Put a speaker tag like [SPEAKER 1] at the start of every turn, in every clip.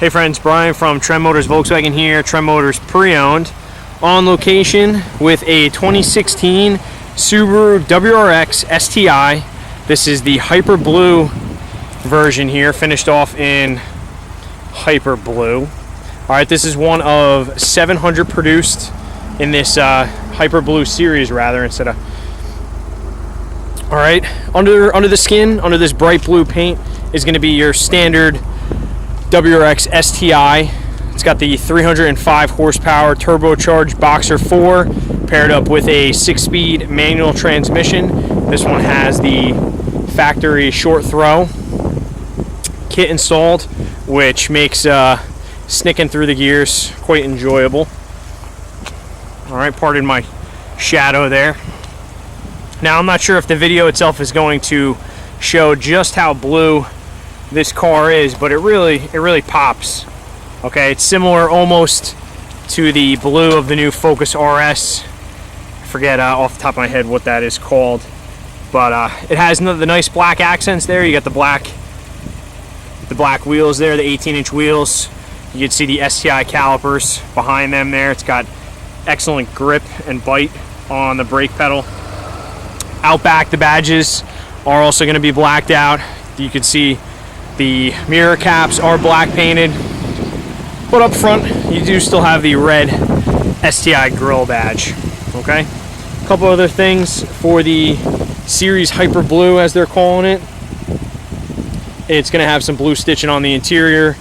[SPEAKER 1] Hey friends, Brian from Trend Motors Volkswagen here, Trend Motors pre-owned, on location with a 2016 Subaru WRX STI. This is the Hyperblue version here, finished off in Hyperblue. Alright, this is one of 700 produced in this Hyperblue series rather, instead of... Alright, under the skin, under this bright blue paint, is going to be your standard WRX STI. It's got the 305 horsepower turbocharged Boxer 4 paired up with a 6-speed manual transmission. This one has the factory short throw kit installed, which makes snicking through the gears quite enjoyable. Alright, pardon my shadow there. Now, I'm not sure if the video itself is going to show just how blue this car is, but it really pops. Okay, it's similar almost to the blue of the new Focus RS. I forget off the top of my head what that is called, but it has the nice black accents there. You got the black wheels there, the 18-inch wheels. You can see the STI calipers behind them there. It's got excellent grip and bite on the brake pedal. Out back, the badges are also going to be blacked out. You can see the mirror caps are black painted, but up front you do still have the red STI grill badge. Okay, a couple other things for the Series Hyperblue, as they're calling it. It's going to have some blue stitching on the interior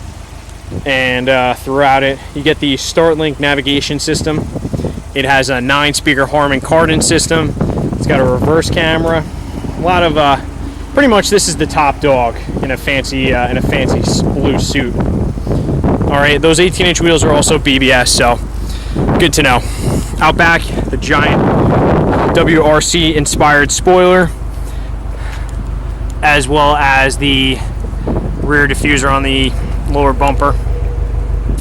[SPEAKER 1] and throughout it. You get the StartLink navigation system. It has a 9-speaker Harman Kardon system. It's got a reverse camera. A lot of pretty much this is the top dog in a fancy blue suit. All right, those 18-inch wheels are also BBS, so good to know. Out back, the giant WRC inspired spoiler, as well as the rear diffuser on the lower bumper.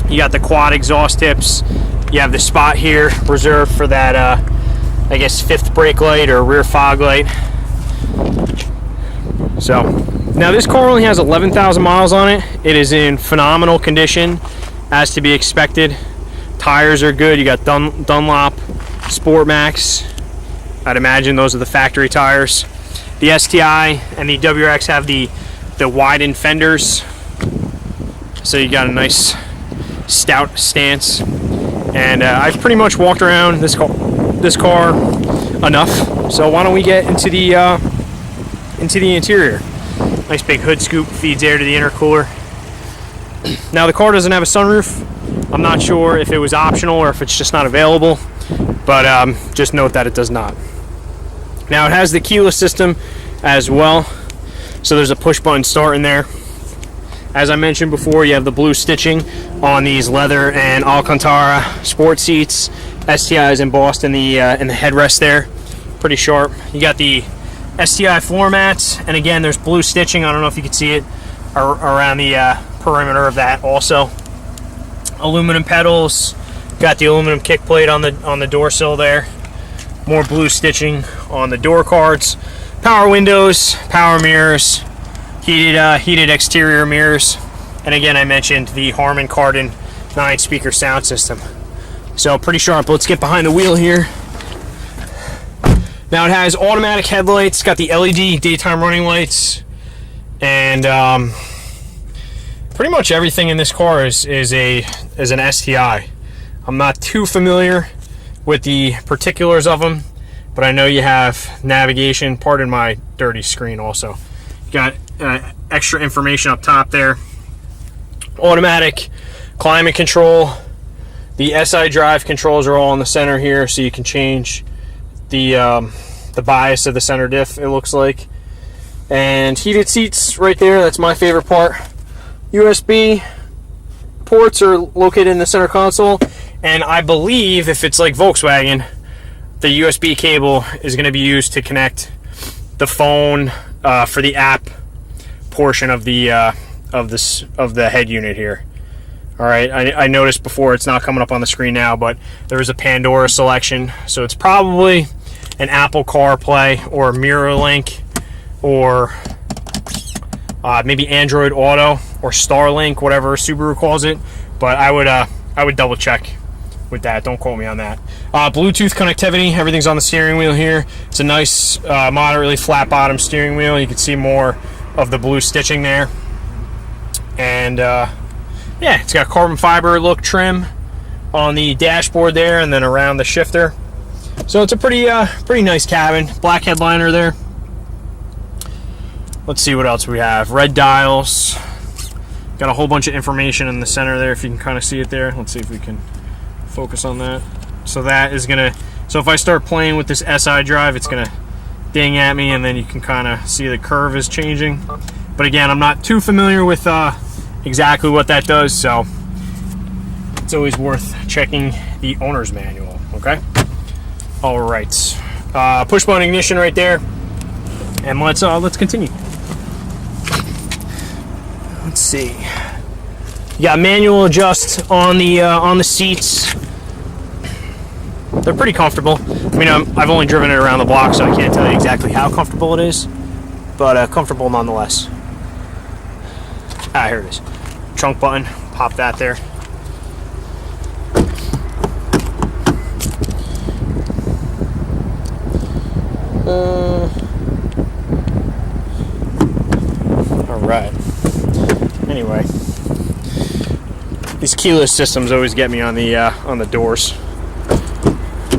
[SPEAKER 1] You got the quad exhaust tips. You have the spot here reserved for that I guess 5th brake light or rear fog light. So now this car only has 11,000 miles on it. It is in phenomenal condition, as to be expected. Tires are good. You got Dunlop Sport Max. I'd imagine those are the factory tires. The STI and the WRX have the widened fenders, so you got a nice stout stance. And I've pretty much walked around this car enough. So why don't we get into the interior? Nice big hood scoop, feeds air to the intercooler. Now, the car doesn't have a sunroof. I'm not sure if it was optional or if it's just not available, but just note that it does not. Now, it has the keyless system as well, so there's a push button start in there. As I mentioned before, you have the blue stitching on these leather and Alcantara sport seats. STI is embossed in the headrest there, pretty sharp. You got the STI floor mats, and again, there's blue stitching. I don't know if you can see it around the perimeter of that. Also, aluminum pedals. Got the aluminum kick plate on the door sill there. More blue stitching on the door cards. Power windows, power mirrors, heated exterior mirrors, and again, I mentioned the Harman Kardon 9-speaker sound system. So pretty sharp. Let's get behind the wheel here. Now, it has automatic headlights, got the LED daytime running lights, and pretty much everything in this car is an STI. I'm not too familiar with the particulars of them, but I know you have navigation. Pardon my dirty screen also. You got extra information up top there. Automatic climate control. The SI drive controls are all in the center here, so you can change the bias of the center diff, it looks like. And heated seats right there, that's my favorite part. USB ports are located in the center console, and I believe if it's like Volkswagen, the USB cable is going to be used to connect the phone for the app portion of the head unit here. All right, I noticed before, it's not coming up on the screen now, but there is a Pandora selection, so it's probably an Apple CarPlay or MirrorLink or maybe Android Auto or Starlink, whatever Subaru calls it. But I would double check with that. Don't quote me on that. Bluetooth connectivity, everything's on the steering wheel here. It's a nice, moderately flat bottom steering wheel. You can see more of the blue stitching there. And yeah, it's got carbon fiber look trim on the dashboard there, and then around the shifter. So it's a pretty nice cabin. Black headliner there. Let's see what else we have. Red dials. Got a whole bunch of information in the center there, if you can kind of see it there. Let's see if we can focus on that. So that is gonna, so if I start playing with this SI drive, it's gonna ding at me, and then you can kind of see the curve is changing. But again, I'm not too familiar with exactly what that does, so it's always worth checking the owner's manual. Okay. All right. Push button ignition right there, and let's continue. Let's see. You got manual adjust on the seats. They're pretty comfortable. I mean, I've only driven it around the block, so I can't tell you exactly how comfortable it is, but comfortable nonetheless. Here it is. Trunk button. Pop that there. All right. Anyway, these keyless systems always get me on the doors.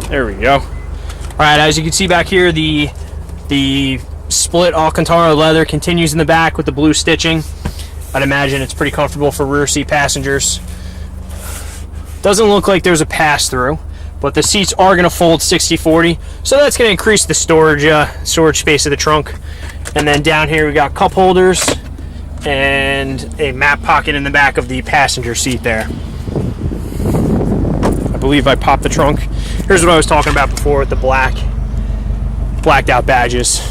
[SPEAKER 1] There we go. All right, as you can see back here, the split Alcantara leather continues in the back with the blue stitching. I'd imagine it's pretty comfortable for rear seat passengers. Doesn't look like there's a pass-through, but the seats are going to fold 60/40, so that's going to increase the storage space of the trunk. And then down here we got cup holders and a map pocket in the back of the passenger seat there. I believe I popped the trunk. Here's what I was talking about before with the blacked out badges.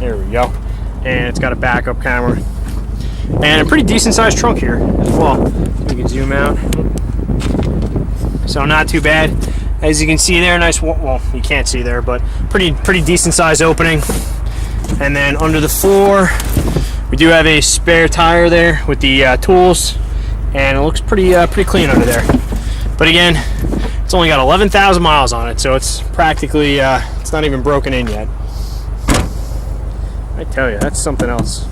[SPEAKER 1] There we go. And it's got a backup camera. And a pretty decent sized trunk here as well. You can zoom out. So not too bad. As you can see there, nice, well, you can't see there, but pretty decent sized opening. And then under the floor, we do have a spare tire there with the tools, and it looks pretty clean under there. But again, it's only got 11,000 miles on it, so it's practically, it's not even broken in yet. I tell you, that's something else.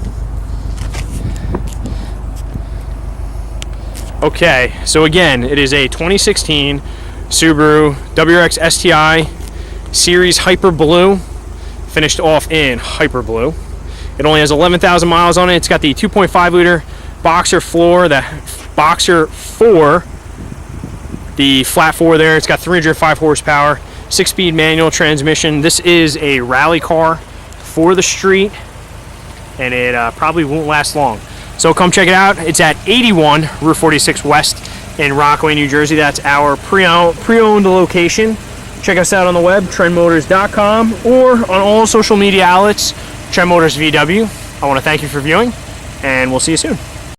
[SPEAKER 1] Okay, so again, it is a 2016 Subaru WRX STI Series Hyperblue, finished off in Hyperblue. It only has 11,000 miles on it. It's got the 2.5 liter boxer floor, the boxer 4, the flat 4 there. It's got 305 horsepower, 6-speed manual transmission. This is a rally car for the street, and it probably won't last long. So come check it out. It's at 81 Route 46 West in Rockaway, New Jersey. That's our pre-owned location. Check us out on the web, TrendMotors.com, or on all social media outlets, TrendMotorsVW. I want to thank you for viewing, and we'll see you soon.